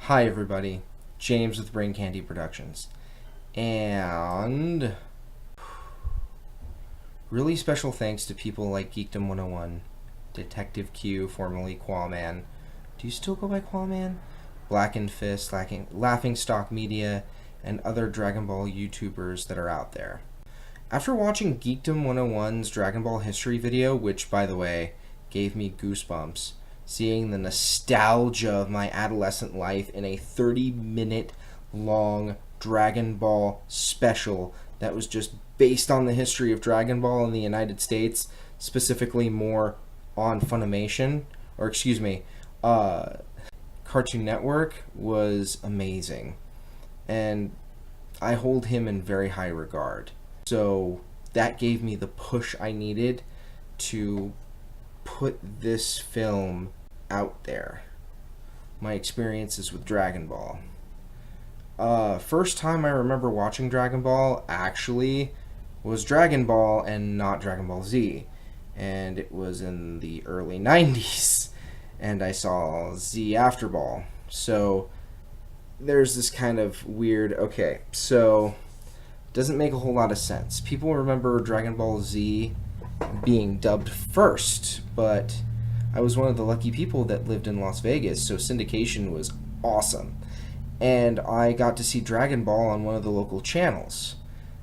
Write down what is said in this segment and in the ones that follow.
Hi everybody, James with Brain Candy Productions, and really special thanks to people like Geekdom 101, Detective Q, formerly Quaaman. Do you still go by Quaaman? Blackenedfist, Laughingstock Media, and other Dragon Ball YouTubers that are out there. After watching Geekdom 101's Dragon Ball history video, which by the way gave me goosebumps, seeing the nostalgia of my adolescent life in a 30-minute long Dragon Ball special that was just based on the history of Dragon Ball in the United States, specifically more on Funimation, or excuse me, Cartoon Network, was amazing. And I hold him in very high regard. So that gave me the push I needed to put this film out there. My experiences with Dragon Ball. First time I remember watching Dragon Ball actually was Dragon Ball and not Dragon Ball Z. And it was in the early 90s. And I saw Z After Ball. So there's this kind of weird, okay, so doesn't make a whole lot of sense. People remember Dragon Ball Z being dubbed first, but I was one of the lucky people that lived in Las Vegas, so syndication was awesome. And I got to see Dragon Ball on one of the local channels.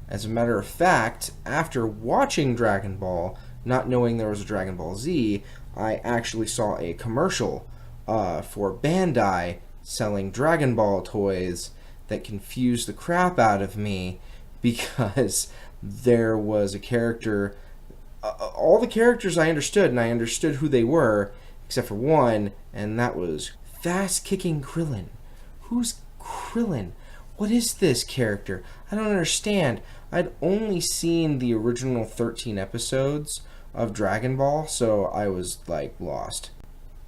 As a matter of fact, after watching Dragon Ball, not knowing there was a Dragon Ball Z, I actually saw a commercial for Bandai selling Dragon Ball toys that confused the crap out of me because there was a character. All the characters I understood, and I understood who they were, except for one, and that was Fast-Kicking Krillin. Who's Krillin? What is this character? I don't understand. I'd only seen the original 13 episodes of Dragon Ball, so I was, lost.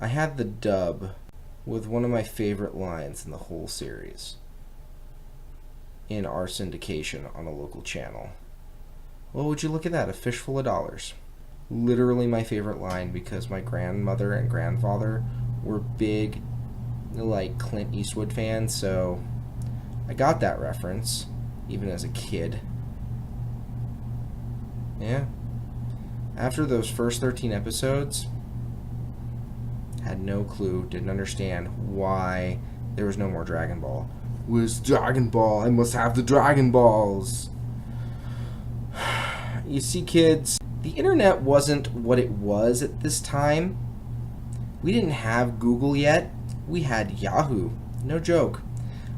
I had the dub with one of my favorite lines in the whole series in our syndication on a local channel. Well, would you look at that? A fish full of dollars. Literally my favorite line because my grandmother and grandfather were big, Clint Eastwood fans, so I got that reference, even as a kid. Yeah. After those first 13 episodes, had no clue, didn't understand why there was no more Dragon Ball. Where's Dragon Ball? I must have the Dragon Balls. You see, kids, the internet wasn't what it was at this time. We didn't have Google yet. We had Yahoo. No joke.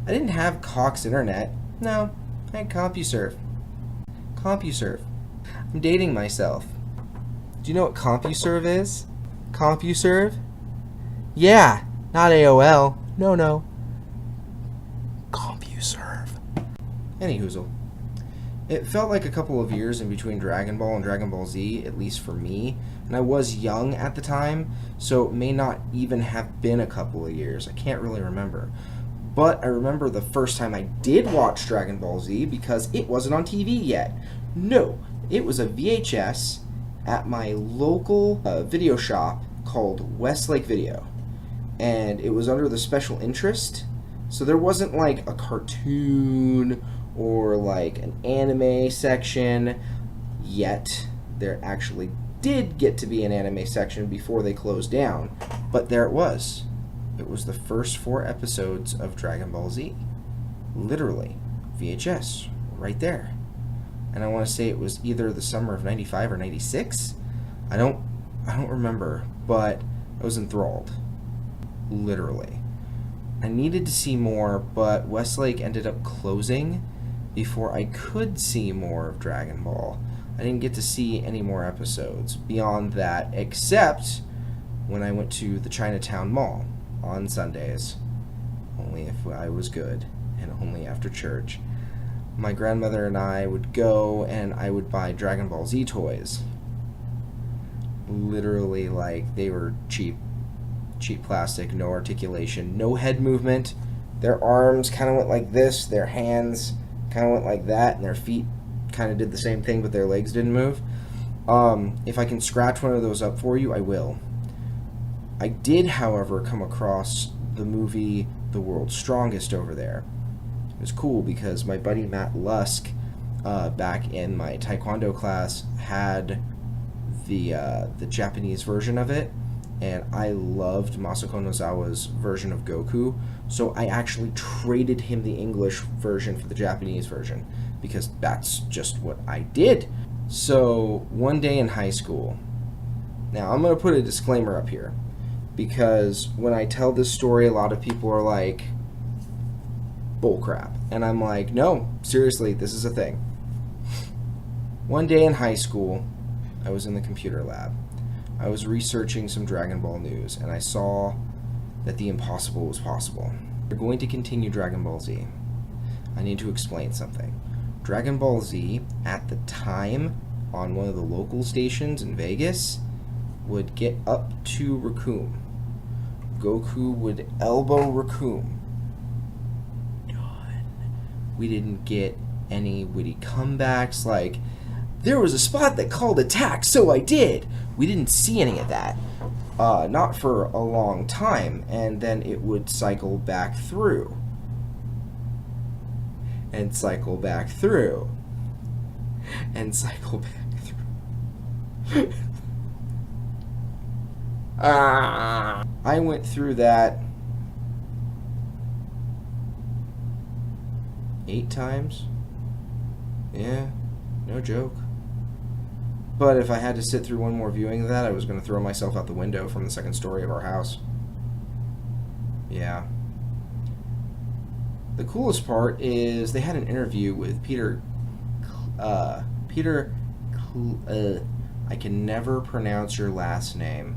I didn't have Cox Internet. No, I had CompuServe. CompuServe. I'm dating myself. Do you know what CompuServe is? CompuServe? Yeah, not AOL. No. CompuServe. Anyhoozle. It felt like a couple of years in between Dragon Ball and Dragon Ball Z, at least for me, and I was young at the time, so it may not even have been a couple of years. I can't really remember. But I remember the first time I did watch Dragon Ball Z because it wasn't on TV yet. No, it was a VHS at my local video shop called Westlake Video, and it was under the special interest, so there wasn't like a cartoon or like an anime section yet. There actually did get to be an anime section before they closed down, but there it was. It was the first 4 episodes of Dragon Ball Z. Literally, VHS, right there. And I want to say it was either the summer of 95 or 96. I don't remember, but I was enthralled. Literally. I needed to see more, but Westlake ended up closing before I could see more of Dragon Ball. I didn't get to see any more episodes beyond that, except when I went to the Chinatown Mall on Sundays. Only if I was good, and only after church. My grandmother and I would go, and I would buy Dragon Ball Z toys. Literally, they were cheap plastic, no articulation, no head movement. Their arms kind of went like this, their hands kind of went like that, and their feet kind of did the same thing, but their legs didn't move. If I can scratch one of those up for you, I will. I did, however, come across the movie the world's strongest over there. It was cool because my buddy Matt Lusk, back in my Taekwondo class, had the Japanese version of it, and I loved Masako Nozawa's version of Goku, so I actually traded him the English version for the Japanese version, because that's just what I did. So one day in high school, now I'm going to put a disclaimer up here, because when I tell this story, a lot of people are like, bullcrap. And I'm like, no, seriously, this is a thing. One day in high school, I was in the computer lab. I was researching some Dragon Ball news, and I saw that the impossible was possible. We're going to continue Dragon Ball Z. I need to explain something. Dragon Ball Z, at the time, on one of the local stations in Vegas, would get up to Raccoon. Goku would elbow Raccoon. Done. We didn't get any witty comebacks like, there was a spot that called attack, so I did. We didn't see any of that. Not for a long time, and then it would cycle back through. And cycle back through. And cycle back through. I went through that 8 times. Yeah, no joke. But if I had to sit through one more viewing of that, I was going to throw myself out the window from the second story of our house. Yeah. The coolest part is they had an interview with I can never pronounce your last name.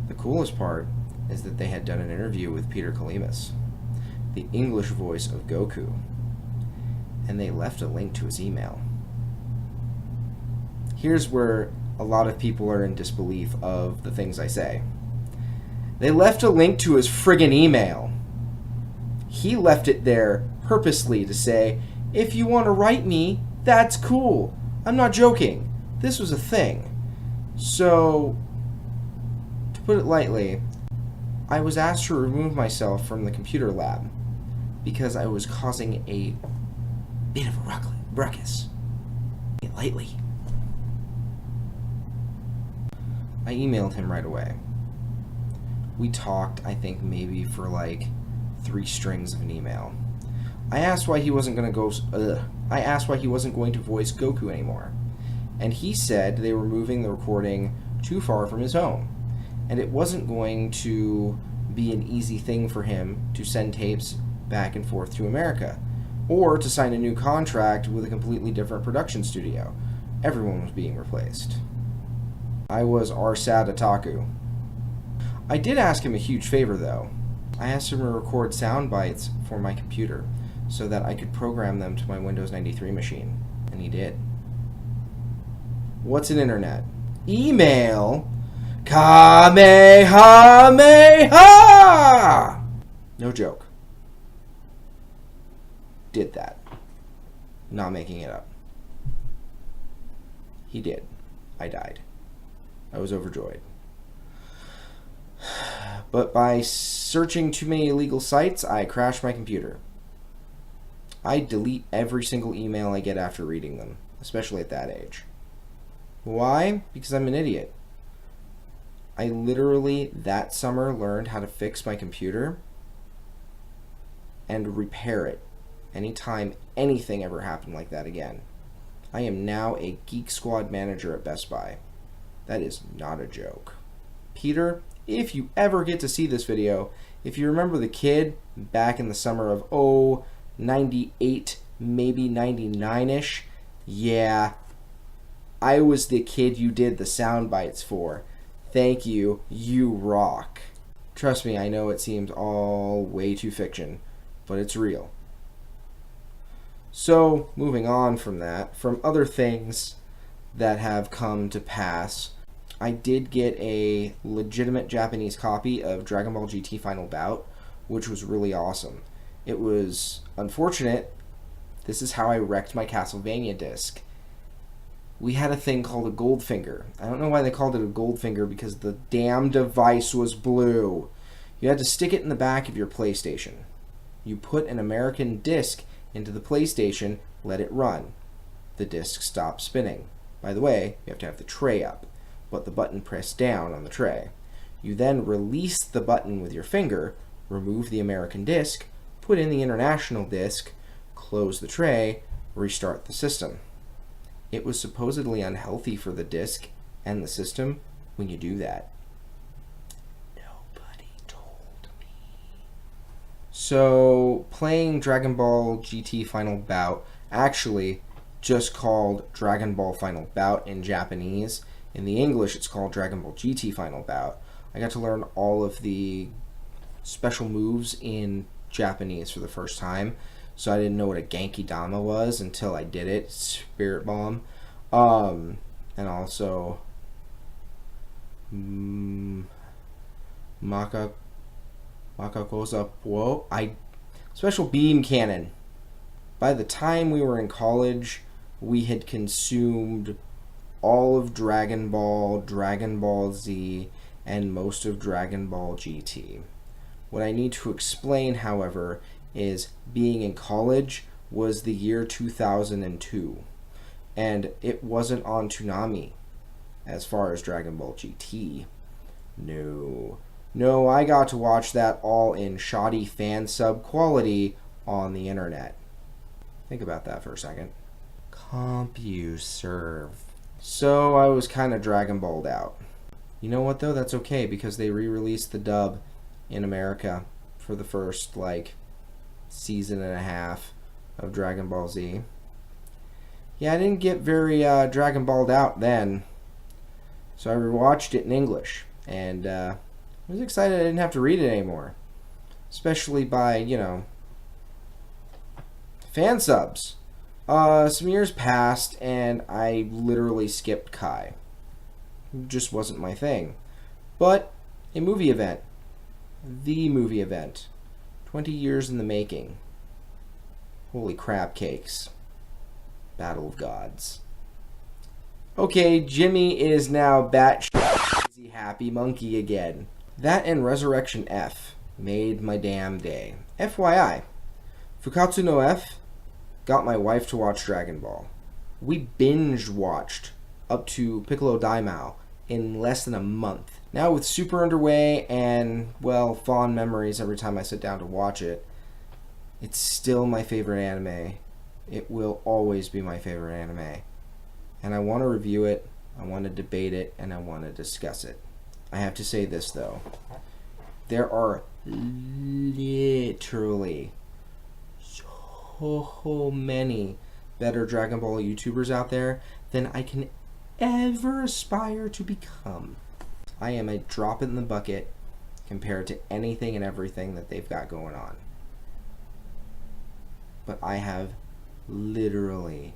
The coolest part is that they had done an interview with Peter Kalimas, the English voice of Goku, and they left a link to his email. Here's where a lot of people are in disbelief of the things I say. They left a link to his friggin' email. He left it there purposely to say, if you want to write me, that's cool. I'm not joking. This was a thing. So, to put it lightly, I was asked to remove myself from the computer lab because I was causing a bit of a ruckus. Lightly. I emailed him right away. We talked, I think, maybe for like 3 strings of an email. I asked why he wasn't going to voice Goku anymore, and he said they were moving the recording too far from his home, and it wasn't going to be an easy thing for him to send tapes back and forth to America, or to sign a new contract with a completely different production studio. Everyone was being replaced. I was our sad otaku. I did ask him a huge favor, though. I asked him to record sound bites for my computer so that I could program them to my Windows 93 machine, and he did. What's an internet? Email? Kamehameha! No joke. Did that. Not making it up. He did. I died. I was overjoyed. But by searching too many illegal sites, I crashed my computer. I delete every single email I get after reading them, especially at that age. Why? Because I'm an idiot. I literally, that summer, learned how to fix my computer and repair it anytime anything ever happened like that again. I am now a Geek Squad manager at Best Buy. That is not a joke. Peter, if you ever get to see this video, if you remember the kid back in the summer of 98, maybe 99-ish, yeah, I was the kid you did the sound bites for. Thank you, you rock. Trust me, I know it seems all way too fiction, but it's real. So, moving on from that, from other things that have come to pass, I did get a legitimate Japanese copy of Dragon Ball GT Final Bout, which was really awesome. It was unfortunate. This is how I wrecked my Castlevania disc. We had a thing called a Goldfinger. I don't know why they called it a Goldfinger, because the damn device was blue. You had to stick it in the back of your PlayStation. You put an American disc into the PlayStation, let it run. The disc stops spinning. By the way, you have to have the tray up, but the button pressed down on the tray. You then release the button with your finger, remove the American disc, put in the international disc, close the tray, restart the system. It was supposedly unhealthy for the disc and the system when you do that. Nobody told me. So, playing Dragon Ball GT Final Bout, actually just called Dragon Ball Final Bout in Japanese. In the English, it's called Dragon Ball GT Final Bout. I got to learn all of the special moves in Japanese for the first time, so I didn't know what a Genki Dama was until I did it. Spirit Bomb. And also Makakosa Po. Special Beam Cannon. By the time we were in college, we had consumed all of Dragon Ball, Dragon Ball Z, and most of Dragon Ball GT. What I need to explain, however, is being in college was the year 2002, and it wasn't on Toonami as far as Dragon Ball GT. No, I got to watch that all in shoddy fan sub quality on the internet. Think about that for a second. CompuServe. So I was kind of Dragon Balled out. You know what though? That's okay, because they re-released the dub in America for the first season and a half of Dragon Ball Z. Yeah, I didn't get very Dragon Balled out then, so I rewatched it in English, and I was excited I didn't have to read it anymore, especially by fan subs. Some years passed, and I literally skipped Kai. It just wasn't my thing. But a movie event. The movie event. 20 years in the making. Holy crap cakes. Battle of Gods. Okay, Jimmy is now batshit happy monkey again. That and Resurrection F made my damn day. FYI, Fukatsu no F got my wife to watch Dragon Ball. We binge watched up to Piccolo Daimao in less than a month. Now with Super underway and, well, fond memories every time I sit down to watch it, it's still my favorite anime. It will always be my favorite anime. And I want to review it, I want to debate it, and I want to discuss it. I have to say this though. There are literally so many better Dragon Ball YouTubers out there than I can ever aspire to become. I am a drop in the bucket compared to anything and everything that they've got going on. But I have literally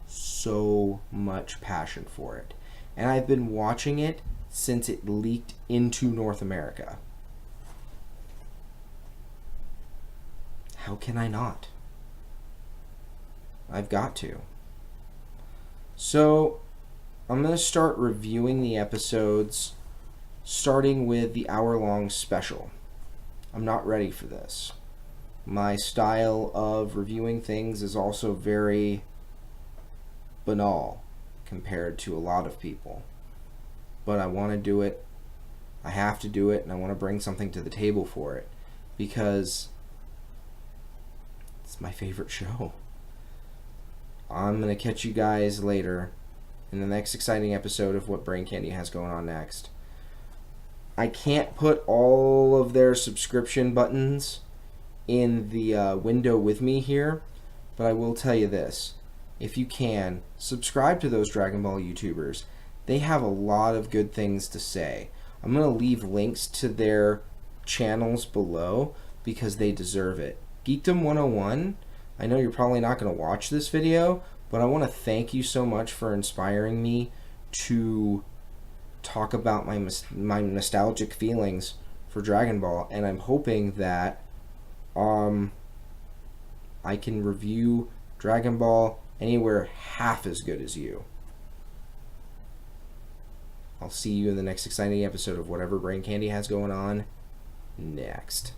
so much passion for it. And I've been watching it since it leaked into North America. How can I not? I've got to. So, I'm going to start reviewing the episodes, starting with the hour-long special. I'm not ready for this. My style of reviewing things is also very banal compared to a lot of people. But I want to do it. I have to do it, and I want to bring something to the table for it because it's my favorite show. I'm going to catch you guys later in the next exciting episode of what Brain Candy has going on next. I can't put all of their subscription buttons in the window with me here, but I will tell you this. If you can, subscribe to those Dragon Ball YouTubers. They have a lot of good things to say. I'm going to leave links to their channels below because they deserve it. Geekdom 101, I know you're probably not going to watch this video, but I want to thank you so much for inspiring me to talk about my nostalgic feelings for Dragon Ball, and I'm hoping that I can review Dragon Ball anywhere half as good as you. I'll see you in the next exciting episode of whatever Brain Candy has going on next.